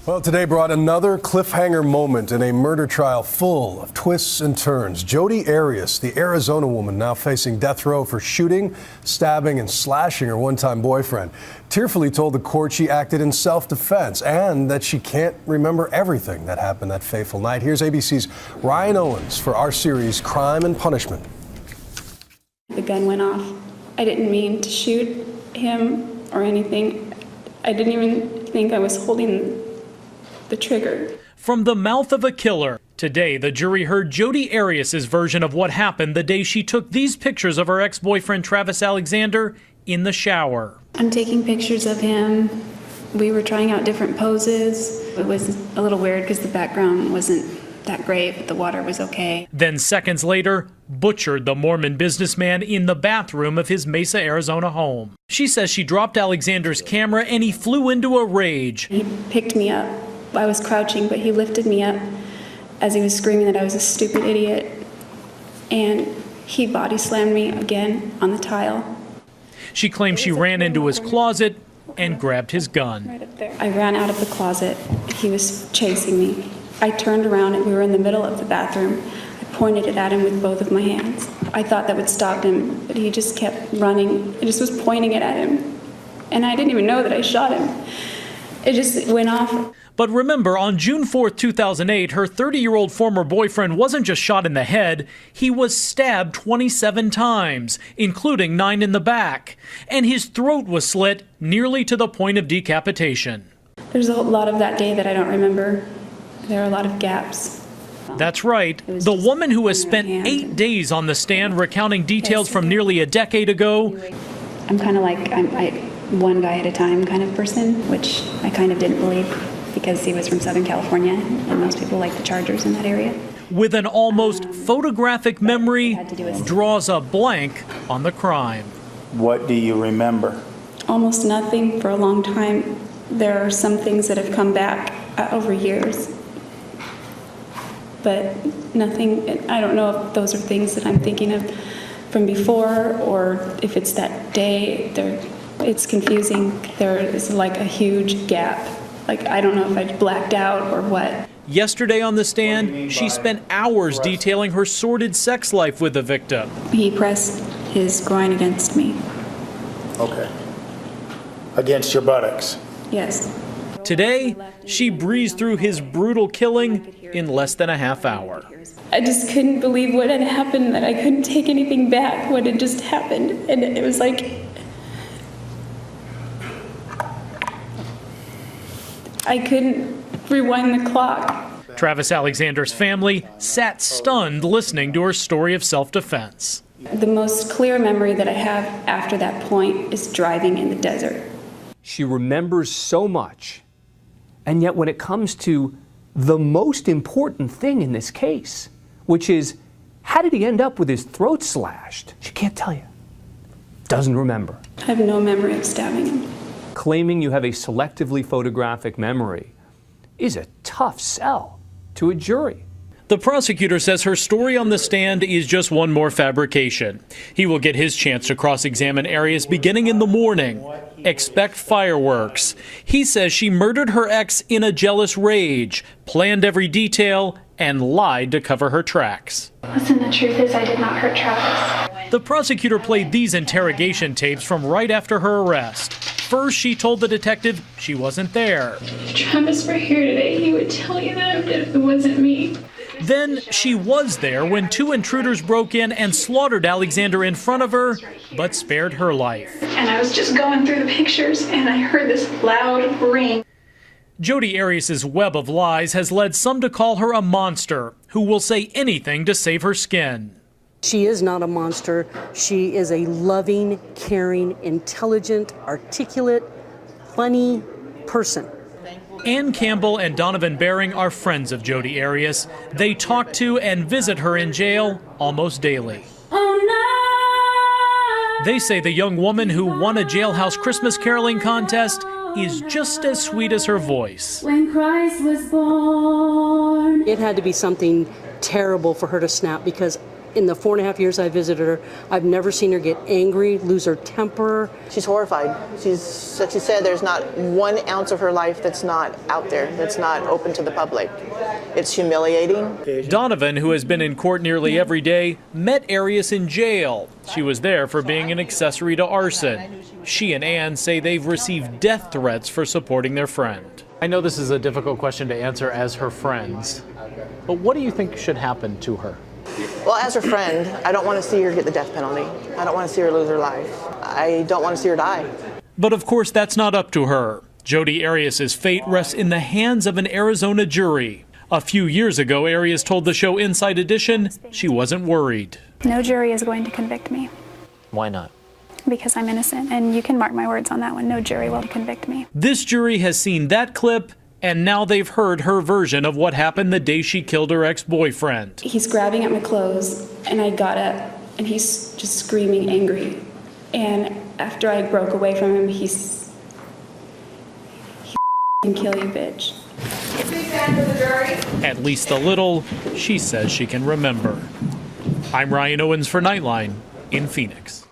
Well, today brought another cliffhanger moment in a murder trial full of twists and turns. Jodi Arias, the Arizona woman now facing death row for shooting, stabbing, and slashing her one-time boyfriend, tearfully told the court she acted in self-defense and that she can't remember everything that happened that fateful night. Here's ABC's Ryan Owens for our series Crime and Punishment. The gun went off. I didn't mean to shoot him or anything. I didn't even think I was holding the trigger. From the mouth of a killer. Today, the jury heard Jodi Arias' version of what happened the day she took these pictures of her ex-boyfriend Travis Alexander in the shower. I'm taking pictures of him. We were trying out different poses. It was a little weird because the background wasn't that great, but the water was okay. Then seconds later, butchered the Mormon businessman in the bathroom of his Mesa, Arizona home. She says she dropped Alexander's camera and he flew into a rage. He picked me up. I was crouching, but he lifted me up as he was screaming that I was a stupid idiot. And he body slammed me again on the tile. She claims she ran into his closet and grabbed his gun. Right up there. I ran out of the closet. He was chasing me. I turned around and we were in the middle of the bathroom. I pointed it at him with both of my hands. I thought that would stop him, but he just kept running. I just was pointing it at him. And I didn't even know that I shot him. It just went off. But remember, on June 4th, 2008, her 30-year-old former boyfriend wasn't just shot in the head, he was stabbed 27 times, including 9 in the back. And his throat was slit nearly to the point of decapitation. There's a lot of that day that I don't remember. There are a lot of gaps. That's right. The woman who has spent 8 days on the stand recounting details from nearly a decade ago. I'm kind of like I'm one guy at a time kind of person, which I kind of didn't believe because he was from Southern California and most people like the Chargers in that area. With an almost photographic memory, draws a blank on the crime. What do you remember? Almost nothing for a long time. There are some things that have come back over years, but nothing. I don't know if those are things that I'm thinking of from before or if it's that day. It's confusing. There is like a huge gap. Like, I don't know if I blacked out or what. Yesterday on the stand, she spent hours detailing her sordid sex life with the victim. He pressed his groin against me. Okay. Against your buttocks? Yes. Today, she breezed through his brutal killing in less than a half hour. I just couldn't believe what had happened, that I couldn't take anything back, what had just happened. And it was like, I couldn't rewind the clock. Travis Alexander's family sat stunned listening to her story of self-defense. The most clear memory that I have after that point is driving in the desert. She remembers so much, and yet when it comes to the most important thing in this case, which is how did he end up with his throat slashed, she can't tell you. Doesn't remember. I have no memory of stabbing him. Claiming you have a selectively photographic memory is a tough sell to a jury. The prosecutor says her story on the stand is just one more fabrication. He will get his chance to cross-examine Arias beginning in the morning. Expect fireworks. He says she murdered her ex in a jealous rage, planned every detail, and lied to cover her tracks. Listen, the truth is I did not hurt Travis. The prosecutor played these interrogation tapes from right after her arrest. First, she told the detective she wasn't there. If Travis were here today, he would tell you that it wasn't me. Then she was there when 2 intruders broke in and slaughtered Alexander in front of her, but spared her life. And I was just going through the pictures and I heard this loud ring. Jodi Arias' web of lies has led some to call her a monster who will say anything to save her skin. She is not a monster. She is a loving, caring, intelligent, articulate, funny person. Ann Campbell and Donovan Bering are friends of Jodi Arias. They talk to and visit her in jail almost daily. They say the young woman who won a jailhouse Christmas caroling contest is just as sweet as her voice. When Christ was born. It had to be something terrible for her to snap because In the 4.5 years I visited her, I've never seen her get angry, lose her temper. She's horrified. Like she said, there's not 1 ounce of her life that's not out there, that's not open to the public. It's humiliating. Donovan, who has been in court nearly every day, met Arias in jail. She was there for being an accessory to arson. She and Ann say they've received death threats for supporting their friend. I know this is a difficult question to answer as her friends, but what do you think should happen to her? Well, as her friend, I don't want to see her get the death penalty. I don't want to see her lose her life. I don't want to see her die. But of course, that's not up to her. Jodi Arias' fate rests in the hands of an Arizona jury. A few years ago, Arias told the show Inside Edition she wasn't worried. No jury is going to convict me. Why not? Because I'm innocent, and you can mark my words on that one. No jury will convict me. This jury has seen that clip, and now they've heard her version of what happened the day she killed her ex-boyfriend. He's grabbing at my clothes, and I got up, and he's just screaming angry. And after I broke away from him, he can kill you, bitch. At least a little, she says she can remember. I'm Ryan Owens for Nightline in Phoenix.